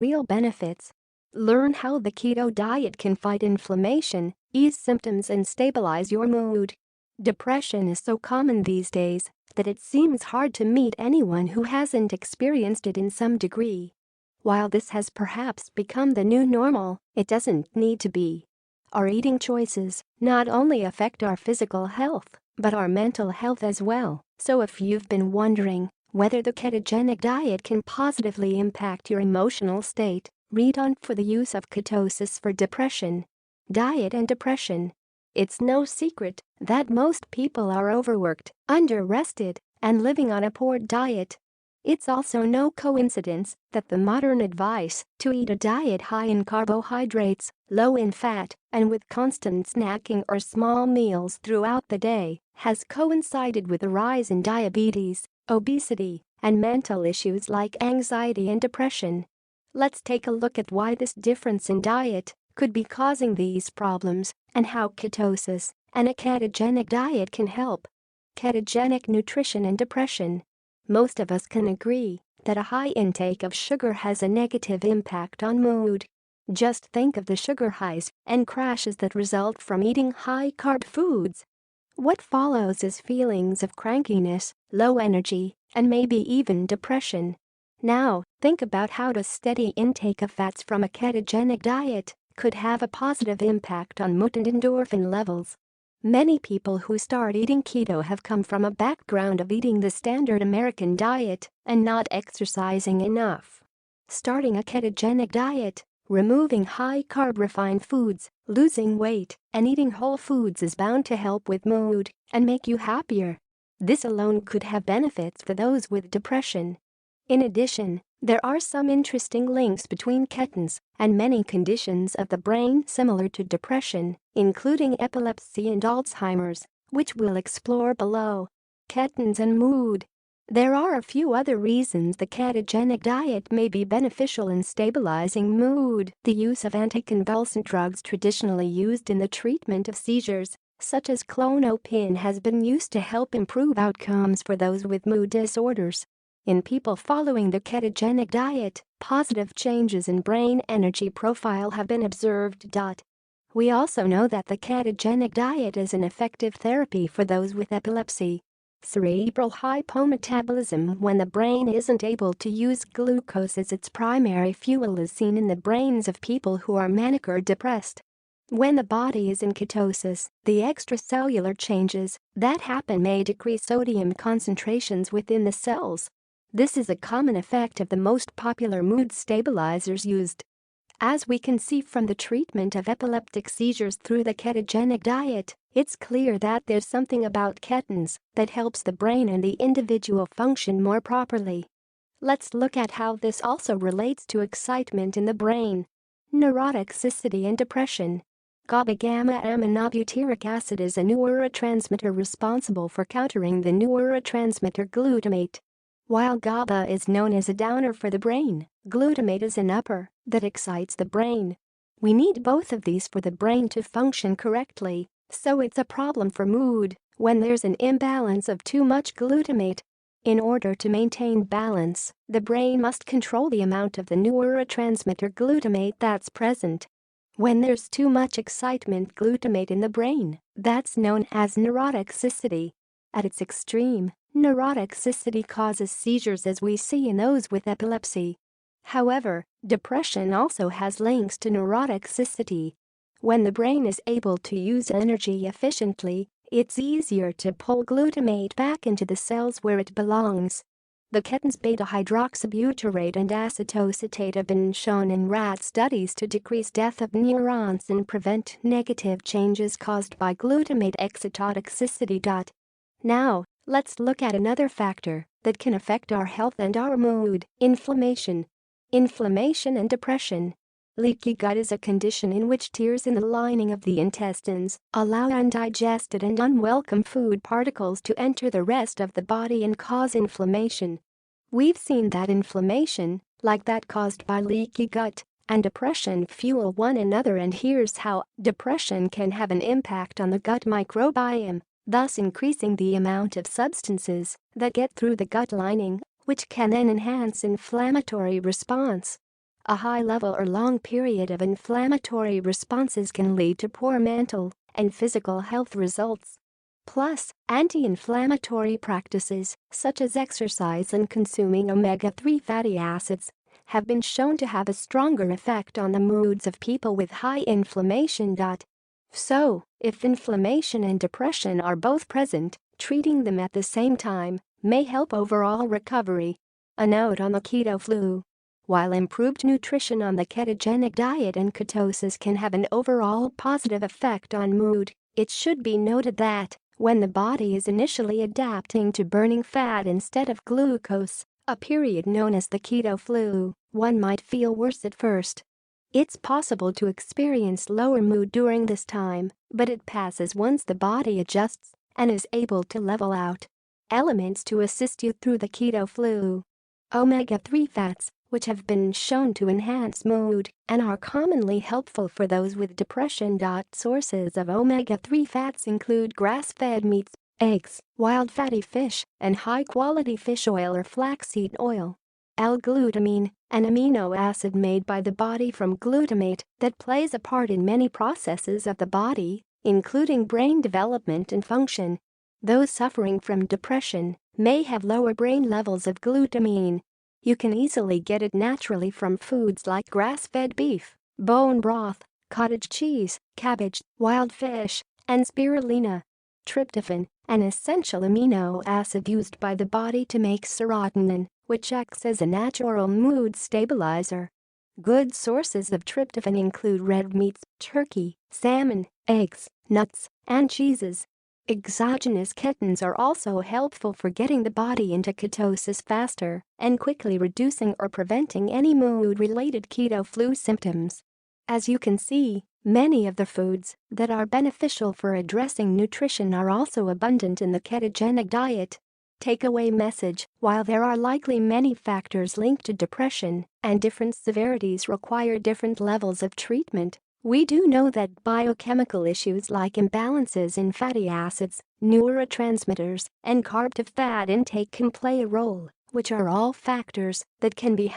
real benefits. Learn how the keto diet can fight inflammation, ease symptoms and stabilize your mood. Depression is so common these days that it seems hard to meet anyone who hasn't experienced it in some degree. While this has perhaps become the new normal, it doesn't need to be. Our eating choices not only affect our physical health, but our mental health as well. So if you've been wondering whether the ketogenic diet can positively impact your emotional state, read on for the use of ketosis for depression. Diet and depression. It's no secret that most people are overworked, under-rested, and living on a poor diet. It's also no coincidence that the modern advice to eat a diet high in carbohydrates, low in fat, and with constant snacking or small meals throughout the day has coincided with the rise in diabetes, obesity, and mental issues like anxiety and depression. Let's take a look at why this difference in diet could be causing these problems and how ketosis and a ketogenic diet can help. Ketogenic nutrition and depression. Most of us can agree that a high intake of sugar has a negative impact on mood. Just think of the sugar highs and crashes that result from eating high-carb foods. What follows is feelings of crankiness, low energy, and maybe even depression. Now, think about how the steady intake of fats from a ketogenic diet could have a positive impact on mood and endorphin levels. Many people who start eating keto have come from a background of eating the standard American diet and not exercising enough. Starting a ketogenic diet, removing high-carb refined foods, losing weight, and eating whole foods is bound to help with mood and make you happier. This alone could have benefits for those with depression. In addition, there are some interesting links between ketones and many conditions of the brain similar to depression, including epilepsy and Alzheimer's, which we'll explore below. Ketones and mood. There are a few other reasons the ketogenic diet may be beneficial in stabilizing mood. The use of anticonvulsant drugs traditionally used in the treatment of seizures, such as clonopin, has been used to help improve outcomes for those with mood disorders. In people following the ketogenic diet, positive changes in brain energy profile have been observed. We also know that the ketogenic diet is an effective therapy for those with epilepsy. Cerebral hypometabolism, when the brain isn't able to use glucose as its primary fuel, is seen in the brains of people who are manic or depressed. When the body is in ketosis, the extracellular changes that happen may decrease sodium concentrations within the cells. This is a common effect of the most popular mood stabilizers used. As we can see from the treatment of epileptic seizures through the ketogenic diet, it's clear that there's something about ketones that helps the brain and the individual function more properly. Let's look at how this also relates to excitement in the brain. Neurotoxicity and depression. GABA-gamma-aminobutyric acid is a neurotransmitter responsible for countering the neurotransmitter glutamate. While GABA is known as a downer for the brain, glutamate is an upper that excites the brain. We need both of these for the brain to function correctly, so it's a problem for mood when there's an imbalance of too much glutamate. In order to maintain balance, the brain must control the amount of the neurotransmitter glutamate that's present. When there's too much excitement glutamate in the brain, that's known as neurotoxicity. At its extreme, neurotoxicity causes seizures, as we see in those with epilepsy. However, depression also has links to neurotoxicity. When the brain is able to use energy efficiently, it's easier to pull glutamate back into the cells where it belongs. The ketones beta-hydroxybutyrate and acetoacetate have been shown in rat studies to decrease death of neurons and prevent negative changes caused by glutamate excitotoxicity. Now, let's look at another factor that can affect our health and our mood: inflammation. Inflammation and depression. Leaky gut is a condition in which tears in the lining of the intestines allow undigested and unwelcome food particles to enter the rest of the body and cause inflammation. We've seen that inflammation, like that caused by leaky gut, and depression fuel one another, and here's how. Depression can have an impact on the gut microbiome, thus increasing the amount of substances that get through the gut lining, which can then enhance inflammatory response. A high level or long period of inflammatory responses can lead to poor mental and physical health results. Plus, anti-inflammatory practices, such as exercise and consuming omega-3 fatty acids, have been shown to have a stronger effect on the moods of people with high inflammation. So, if inflammation and depression are both present, treating them at the same time may help overall recovery. A note on the keto flu. While improved nutrition on the ketogenic diet and ketosis can have an overall positive effect on mood, it should be noted that when the body is initially adapting to burning fat instead of glucose, a period known as the keto flu, one might feel worse at first. It's possible to experience lower mood during this time, but it passes once the body adjusts and is able to level out. Elements to assist you through the keto flu. Omega-3 fats, which have been shown to enhance mood and are commonly helpful for those with depression. Sources of omega-3 fats include grass-fed meats, eggs, wild fatty fish, and high-quality fish oil or flaxseed oil. L-glutamine, an amino acid made by the body from glutamate that plays a part in many processes of the body, including brain development and function. Those suffering from depression may have lower brain levels of glutamine. You can easily get it naturally from foods like grass-fed beef, bone broth, cottage cheese, cabbage, wild fish, and spirulina. Tryptophan, an essential amino acid used by the body to make serotonin, which acts as a natural mood stabilizer. Good sources of tryptophan include red meats, turkey, salmon, eggs, nuts, and cheeses. Exogenous ketones are also helpful for getting the body into ketosis faster and quickly reducing or preventing any mood-related keto flu symptoms. As you can see, many of the foods that are beneficial for addressing nutrition are also abundant in the ketogenic diet. Takeaway message: while there are likely many factors linked to depression and different severities require different levels of treatment, we do know that biochemical issues like imbalances in fatty acids, neurotransmitters, and carb-to-fat intake can play a role, which are all factors that can be